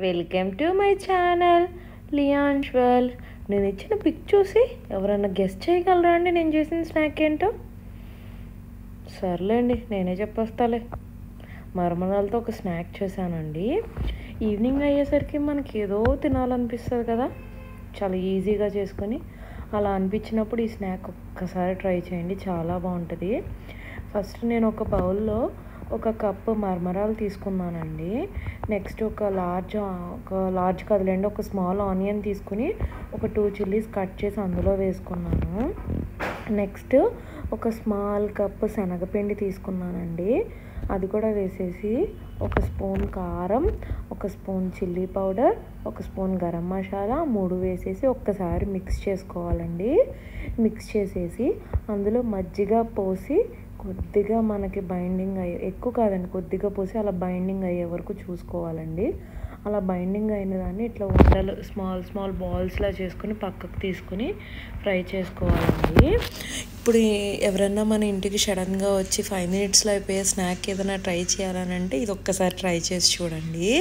Welcome to my channel Lions world. నేను ఇచ్చిన pick చూసి ఎవరన్నా గెస్ట్ చేయగలరా అండి నేను చేసిన స్నాక్ ఏంటో? సర్లేండి, నేనే చెప్పేస్తాలే. మరమరాలతో ఒక స్నాక్ చేశానండి. ఈవినింగ్ అయ్యేసరికి మనకి ఏదో తినాలనిపిస్తుంది కదా, చాలా ఈజీగా చేసుకొని. అలా అనిపించినప్పుడు ఈ స్నాక్ ఒక్కసారి ట్రై చేయండి, చాలా బాగుంటుంది. ఫస్ట్ నేను ఒక బౌల్లో ఒక కప్పు మరమరాలు తీసుకున్నానండి. నెక్స్ట్ ఒక లార్జ్ కదలండి, ఒక స్మాల్ ఆనియన్ తీసుకుని ఒక 2 చిల్లీస్ కట్ చేసి అందులో వేసుకున్నాను. నెక్స్ట్ ఒక స్మాల్ కప్పు శనగపిండి తీసుకున్నానండి, అది కూడా వేసేసి ఒక స్పూన్ కారం, ఒక స్పూన్ చిల్లీ పౌడర్, ఒక స్పూన్ గరం మసాలా 3 వేసేసి ఒక్కసారి మిక్స్ చేసుకోవాలండి. మిక్స్ చేసేసి అందులో మజ్జిగ పోసి కొద్దిగా మనకి బైండింగ్ ఎక్కువ కాదండి, కొద్దిగా పోసి అలా బైండింగ్ అయ్యే వరకు చూసుకోవాలండి. అలా బైండింగ్ అయిన దాన్ని ఇట్లా ఉండలు స్మాల్ బాల్స్లా చేసుకుని పక్కకు తీసుకుని ఫ్రై చేసుకోవాలండి. ఇప్పుడు ఎవరన్నా మన ఇంటికి సడన్గా వచ్చి 5 మినిట్స్లో అయిపోయే స్నాక్ ఏదైనా ట్రై చేయాలని అంటే ఇది ఒక్కసారి ట్రై చేసి చూడండి.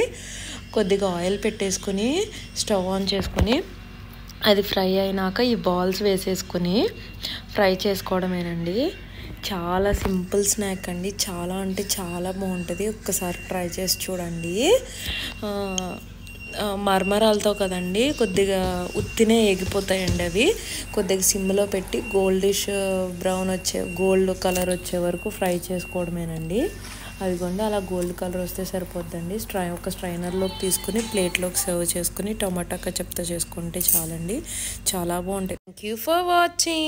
కొద్దిగా ఆయిల్ పెట్టేసుకుని స్టవ్ ఆన్ చేసుకుని అది ఫ్రై అయినాక ఈ బాల్స్ వేసేసుకుని ఫ్రై చేసుకోవడమేనండి. చాలా సింపుల్ స్నాక్ అండి, చాలా అంటే చాలా బాగుంటుంది. ఒక్కసారి ట్రై చేసి చూడండి. మరమరాలతో కదండి, కొద్దిగా ఉత్తినే ఎగిపోతాయండి అవి. కొద్దిగా సిమ్లో పెట్టి గోల్డ్ కలర్ వచ్చే వరకు ఫ్రై చేసుకోవడమేనండి. అదిగోండి అలా గోల్డ్ కలర్ వస్తే సరిపోద్దండి. ఒక స్ట్రైనర్లోకి తీసుకుని ప్లేట్లోకి సర్వ్ చేసుకుని టొమాటో కచప్తో చేసుకుంటే చాలండి, చాలా బాగుంటాయి. Thank you for watching.